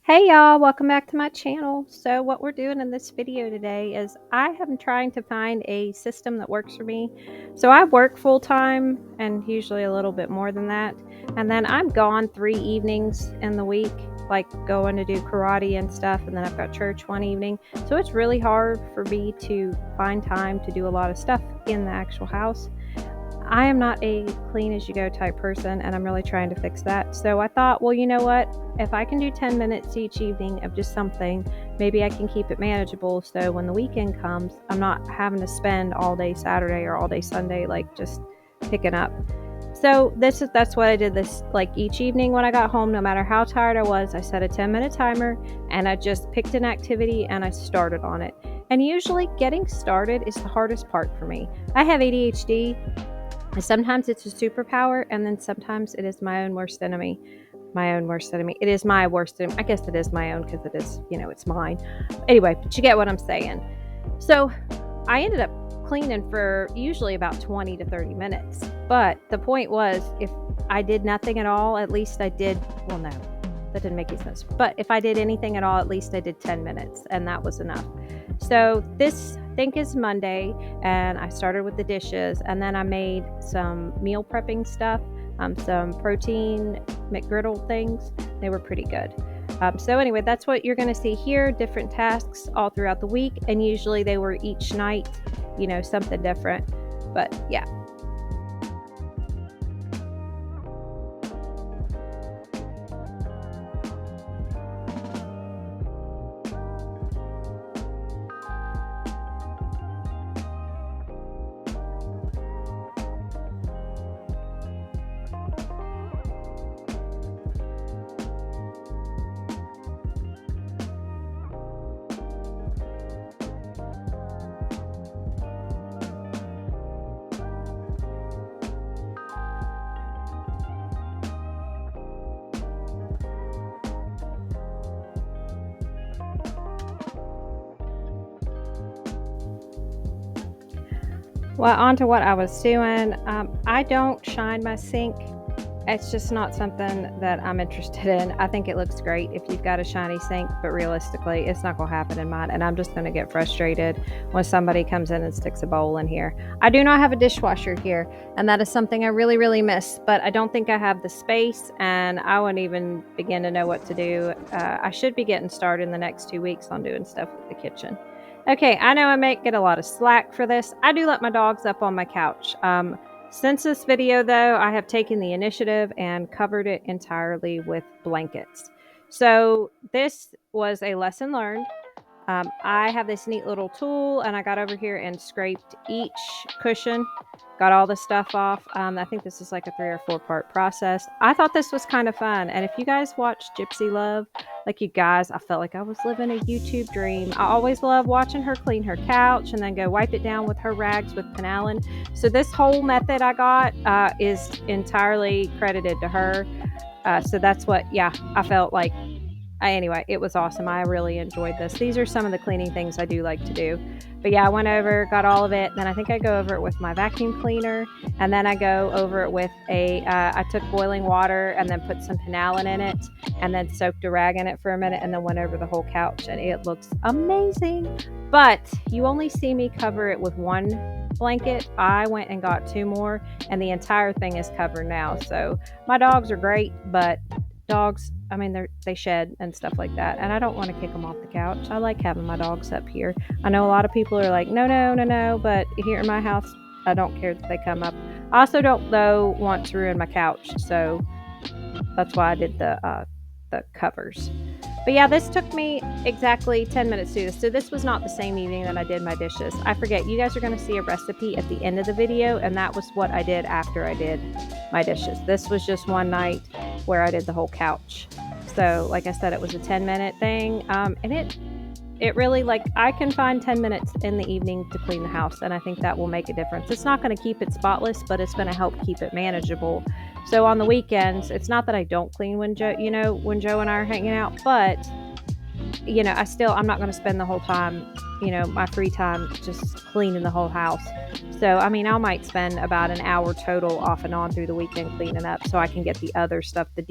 Hey y'all, welcome back to my channel. So what we're doing in this video today is I am trying to find a system that works for me. So I work full time and usually a little bit more than that. And then I'm gone 3 evenings in the week, like going to do karate and stuff. And then I've got church one evening. So it's really hard for me to find time to do a lot of stuff in the actual house. I am not a clean as you go type person, and I'm really trying to fix that. So I thought, well, you know what? If I can do 10 minutes each evening of just something, maybe I can keep it manageable. So when the weekend comes, I'm not having to spend all day Saturday or all day Sunday, like just picking up. So that's what I did this, like each evening when I got home, no matter how tired I was, I set a 10-minute timer and I just picked an activity and I started on it. And usually getting started is the hardest part for me. I have ADHD. Sometimes it's a superpower, and then sometimes it is my own worst enemy. My own worst enemy. It is my worst enemy. I guess it is my own because it is, it's mine. Anyway, but you get what I'm saying. So I ended up cleaning for usually about 20 to 30 minutes. But the point was, if I did nothing at all, at least I did, well, no, that didn't make any sense. But if I did anything at all, at least I did 10 minutes, and that was enough. So this, I think, is Monday, and I started with the dishes, and then I made some meal prepping stuff, some protein McGriddle things. They were pretty good. So anyway, that's what you're going to see here, different tasks all throughout the week, and usually they were each night, something different. But yeah. Well, on to what I was doing. I don't shine my sink. It's just not something that I'm interested in. I think it looks great if you've got a shiny sink, but realistically, it's not going to happen in mine. And I'm just going to get frustrated when somebody comes in and sticks a bowl in here. I do not have a dishwasher here, and that is something I really, really miss. But I don't think I have the space, and I wouldn't even begin to know what to do. I should be getting started in the next 2 weeks on doing stuff with the kitchen. Okay, I know I might get a lot of slack for this. I do let my dogs up on my couch. Since this video, though, I have taken the initiative and covered it entirely with blankets. So this was a lesson learned. I have this neat little tool, and I got over here and scraped each cushion, got all the stuff off. I think this is like a 3 or 4 part process. I thought this was kind of fun. And if you guys watch Gypsy Love, like you guys, I felt like I was living a YouTube dream. I always love watching her clean her couch and then go wipe it down with her rags with Penalin. So this whole method I got is entirely credited to her. So that's what, I felt like. Anyway, it was awesome. I really enjoyed this. These are some of the cleaning things I do like to do. But yeah, I went over, got all of it. Then I think I go over it with my vacuum cleaner. And then I go over it with I took boiling water and then put some Penalin in it. And then soaked a rag in it for a minute. And then went over the whole couch. And it looks amazing. But you only see me cover it with one blanket. I went and got 2 more. And the entire thing is covered now. So my dogs are great. But dogs, I mean, they shed and stuff like that, and I don't want to kick them off the couch. I like having my dogs up here. I know a lot of people are like, no, but here in my house, I don't care that they come up. I also don't, though, want to ruin my couch, so that's why I did the covers. But yeah, this took me exactly 10 minutes to do this. So this was not the same evening that I did my dishes. I forget, you guys are going to see a recipe at the end of the video, and that was what I did after I did my dishes. This was just one night where I did the whole couch. So like I said, it was a 10-minute thing, and it really, like, I can find 10 minutes in the evening to clean the house, and I think that will make a difference. It's not going to keep it spotless, but it's going to help keep it manageable. So on the weekends, it's not that I don't clean when Joe and I are hanging out, but I'm not going to spend the whole time, my free time just cleaning the whole house. So, I mean, I might spend about an hour total off and on through the weekend cleaning up so I can get the other stuff, the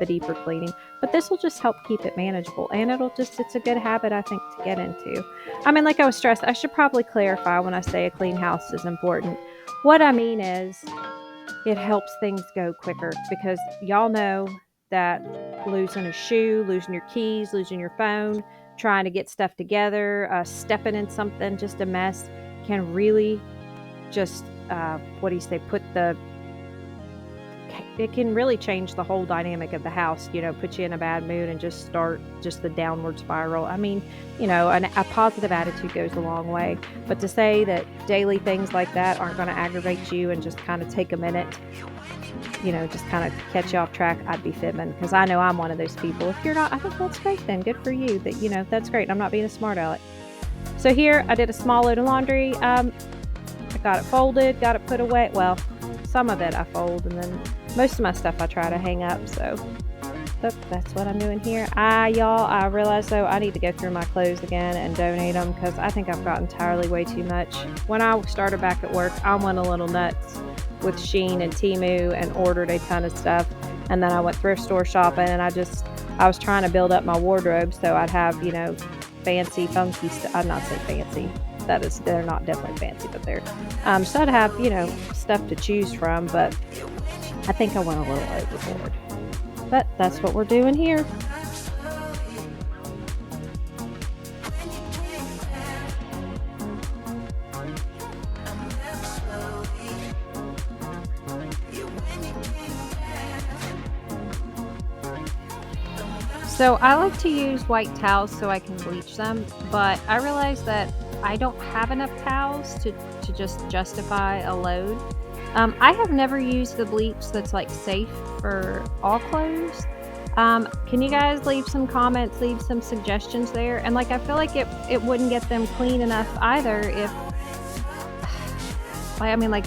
deeper cleaning. But this will just help keep it manageable, and it's a good habit, I think, to get into. I mean, like I was stressed, I should probably clarify when I say a clean house is important. What I mean is it helps things go quicker because y'all know that losing a shoe, losing your keys, losing your phone, trying to get stuff together, stepping in something, just a mess, can really just, what do you say, it can really change the whole dynamic of the house, put you in a bad mood and just start just the downward spiral. I mean, a positive attitude goes a long way. But to say that daily things like that aren't going to aggravate you and just kind of take a minute, just kind of catch you off track, I'd be fibbing, because I know I'm one of those people. If you're not, I think that's great then. Good for you. That's great. I'm not being a smart aleck. So here, I did a small load of laundry. I got it folded, got it put away. Well, some of it I fold, and then most of my stuff I try to hang up. So that's what I'm doing here. I realize though I need to go through my clothes again and donate them, because I think I've got entirely way too much. When I started back at work, I went a little nuts with Shein and Temu and ordered a ton of stuff. And then I went thrift store shopping, and I was trying to build up my wardrobe so I'd have, fancy, funky stuff. I'd not say fancy. They're not definitely fancy, but they're, so I'd have, stuff to choose from, but I think I went a little overboard. But that's what we're doing here. So I like to use white towels so I can bleach them, but I realize that I don't have enough towels to just justify a load. I have never used the bleach that's like safe for all clothes. Can you guys leave some comments, leave some suggestions there? And I feel like it wouldn't get them clean enough either if,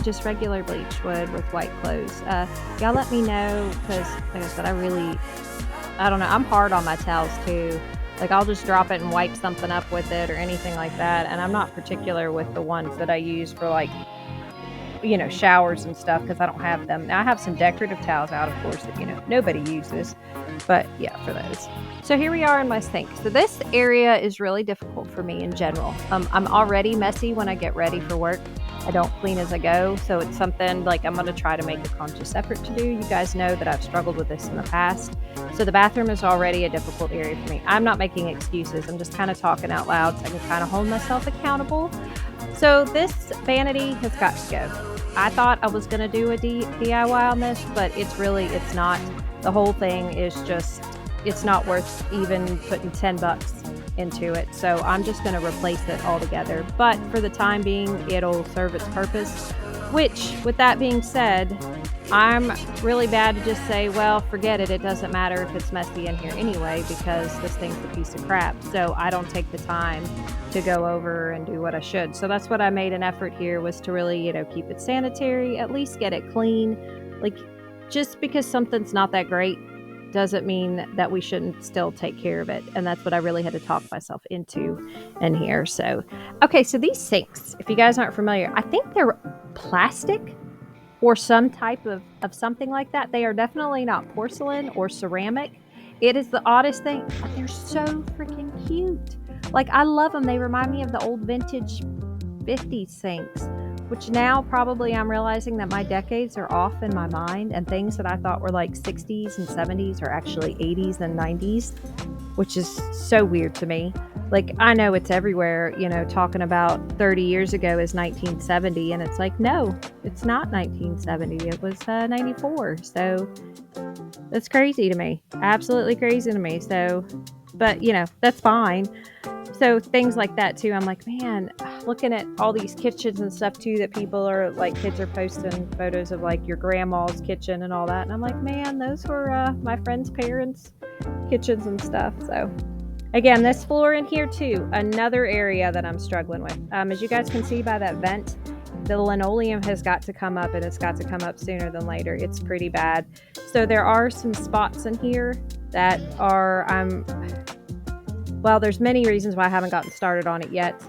just regular bleach would with white clothes. Y'all let me know, because like I said, I don't know, I'm hard on my towels too. I'll just drop it and wipe something up with it or anything like that. And I'm not particular with the ones that I use for showers and stuff, because I don't have them. Now I have some decorative towels out, of course, that, nobody uses. But yeah, for those. So here we are in my sink. So this area is really difficult for me in general. I'm already messy when I get ready for work. I don't clean as I go. So it's something I'm going to try to make a conscious effort to do. You guys know that I've struggled with this in the past. So the bathroom is already a difficult area for me. I'm not making excuses. I'm just kind of talking out loud so I can kind of hold myself accountable. So this vanity has got to go. I thought I was going to do a DIY on this, but it's not. The whole thing is just, it's not worth even putting $10 into it. So I'm just going to replace it altogether. But for the time being, it'll serve its purpose, which, with that being said, I'm really bad to just say, well, forget it. It doesn't matter if it's messy in here anyway, because this thing's a piece of crap. So I don't take the time to go over and do what I should. So that's what I made an effort here, was to really, keep it sanitary, at least get it clean. Just because something's not that great doesn't mean that we shouldn't still take care of it. And that's what I really had to talk myself into in here. So, okay, so these sinks, if you guys aren't familiar, I think they're plastic or some type of something like that. They are definitely not porcelain or ceramic. It is the oddest thing, but they're so freaking cute. I love them. They remind me of the old vintage 50s sinks, which now probably I'm realizing that my decades are off in my mind, and things that I thought were 60s and 70s are actually 80s and 90s, which is so weird to me. I know it's everywhere, talking about 30 years ago is 1970, and it's no, it's not 1970. It was 94. So that's crazy to me. Absolutely crazy to me. So, but that's fine. So things like that too. I'm man, looking at all these kitchens and stuff too, that people are kids are posting photos of your grandma's kitchen and all that. And I'm man, those were my friend's parents' kitchens and stuff. So again, this floor in here too, another area that I'm struggling with. As you guys can see by that vent, the linoleum has got to come up, and it's got to come up sooner than later. It's pretty bad. So there are some spots in here that are, well, there's many reasons why I haven't gotten started on it yet.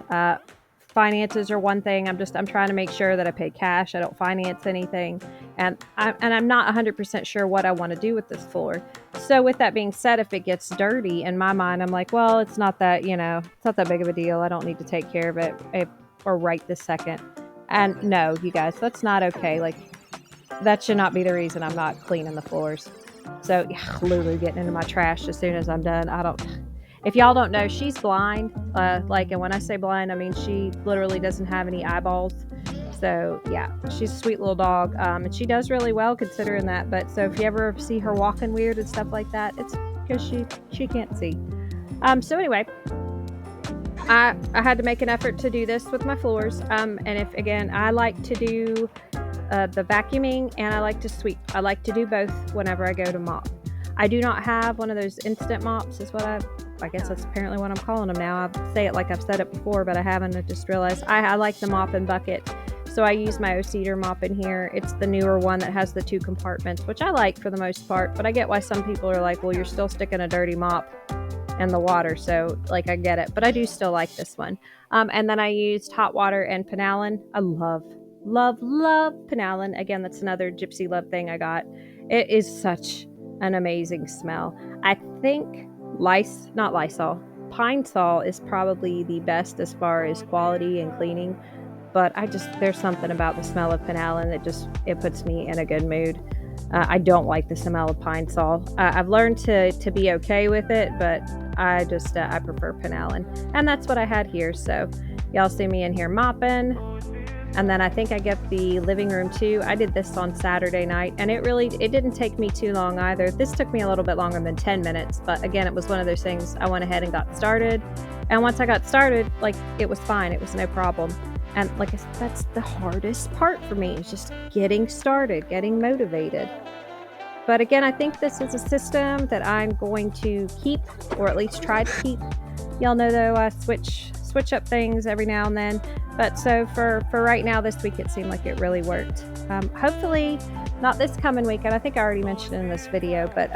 Finances are one thing. I'm trying to make sure that I pay cash. I don't finance anything, and I'm not 100% sure what I want to do with this floor. So with that being said, if it gets dirty, in my mind, I'm like, well, it's not that it's not that big of a deal. I don't need to take care of it or right this second. And no, you guys, that's not okay. Like, that should not be the reason I'm not cleaning the floors. So yeah, Lulu getting into my trash as soon as I'm done. If y'all don't know, she's blind. And when I say blind, I mean she literally doesn't have any eyeballs. So yeah, she's a sweet little dog, and she does really well considering that. But so if you ever see her walking weird and stuff like that, it's because she can't see. So anyway, I had to make an effort to do this with my floors. And if again, I like to do the vacuuming and I like to sweep. I like to do both whenever I go to mop. I do not have one of those instant mops, is what I guess that's apparently what I'm calling them now. I say it like I've said it before, but I haven't. I just realized I like the Mopping bucket. So I use my O-Cedar mop in here. It's the newer one that has the 2 compartments, which I like for the most part, but I get why some people are like, well, you're still sticking a dirty mop in the water. So like, I get it, but I do still like this one. And then I used hot water and penalin. I love penalin. Again, that's another Gypsy Love thing I got. It is such an amazing smell. I think not Lysol, Pine Sol is probably the best as far as quality and cleaning, but there's something about the smell of penalin that it puts me in a good mood. I don't like the smell of Pine Sol. I've learned to be okay with it, but I prefer penalin, and that's what I had here. So y'all see me in here mopping. And then I think I get the living room too. I did this on Saturday night, and it didn't take me too long either. This took me a little bit longer than 10 minutes, but again, it was one of those things. I went ahead and got started. And once I got started, like, it was fine. It was no problem. And like I said, that's the hardest part for me, is just getting started, getting motivated. But again, I think this is a system that I'm going to keep, or at least try to keep. Y'all know though, I switch up things every now and then. But so for right now, this week, it seemed like it really worked. Hopefully not this coming week. And I think I already mentioned it in this video, but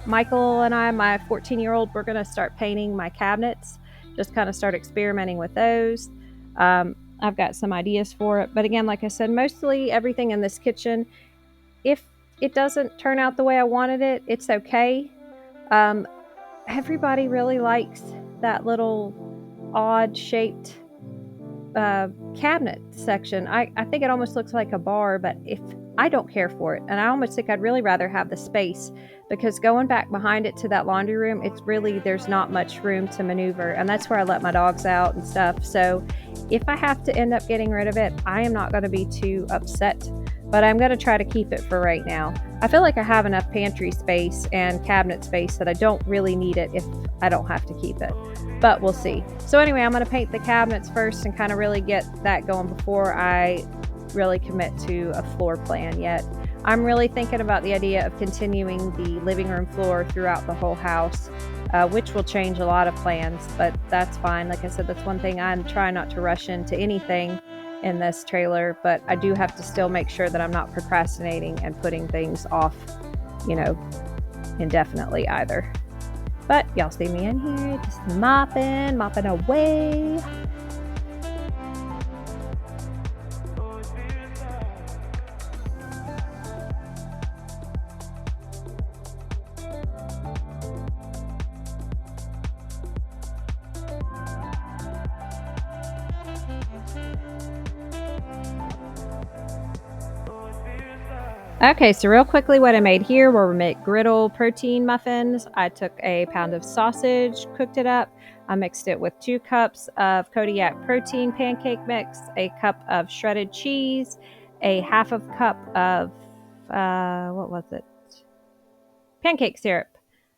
Michael and I, my 14-year-old, we're going to start painting my cabinets, just kind of start experimenting with those. I've got some ideas for it. But again, like I said, mostly everything in this kitchen, if it doesn't turn out the way I wanted it, it's okay. Everybody really likes that little odd shaped cabinet section. I think it almost looks like a bar, but if I don't care for it, and I almost think I'd really rather have the space, because going back behind it to that laundry room, there's not much room to maneuver, and that's where I let my dogs out and stuff. So if I have to end up getting rid of it, I am not going to be too upset, but I'm going to try to keep it for right now. I feel like I have enough pantry space and cabinet space that I don't really need it if I don't have to keep it, but we'll see. So anyway, I'm going to paint the cabinets first and kind of really get that going before I really commit to a floor plan yet. I'm really thinking about the idea of continuing the living room floor throughout the whole house, which will change a lot of plans, but that's fine. Like I said, that's one thing. I'm trying not to rush into anything in this trailer, but I do have to still make sure that I'm not procrastinating and putting things off, indefinitely either. But y'all see me in here just mopping away. Okay, so real quickly, what I made here were McGriddle protein muffins. I took a pound of sausage, cooked it up. I mixed it with 2 cups of Kodiak protein pancake mix, a cup of shredded cheese, a half of cup of, pancake syrup.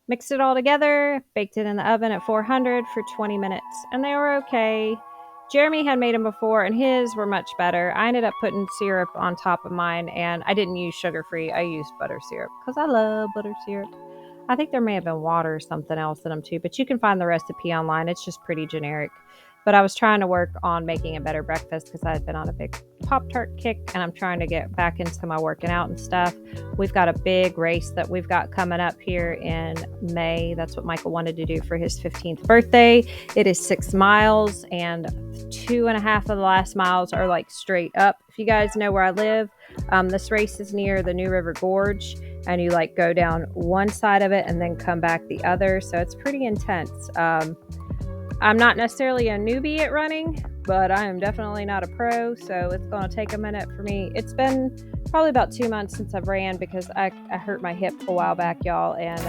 Mixed it all together, baked it in the oven at 400 for 20 minutes, and they were okay. Jeremy had made them before, and his were much better. I ended up putting syrup on top of mine, and I didn't use sugar-free. I used butter syrup because I love butter syrup. I think there may have been water or something else in them too, but you can find the recipe online. It's just pretty generic. but I was trying to work on making a better breakfast because I had been on a big Pop-Tart kick, and I'm trying to get back into my working out and stuff. We've got a big race that we've got coming up here in May. That's what Michael wanted to do for his 15th birthday. It is 6 miles, and 2.5 of the last miles are like straight up. If you guys know where I live, this race is near the New River Gorge, and you like go down one side of it and then come back the other. So it's pretty intense. I'm not necessarily a newbie at running, but I am definitely not a pro. So it's going to take a minute for me. It's been probably about 2 months since I've ran because I hurt my hip a while back, y'all. And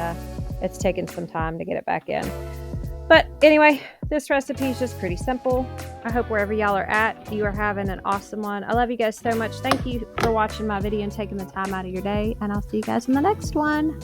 it's taken some time to get it back in. But anyway, this recipe is just pretty simple. I hope wherever y'all are at, you are having an awesome one. I love you guys so much. Thank you for watching my video and taking the time out of your day. And I'll see you guys in the next one.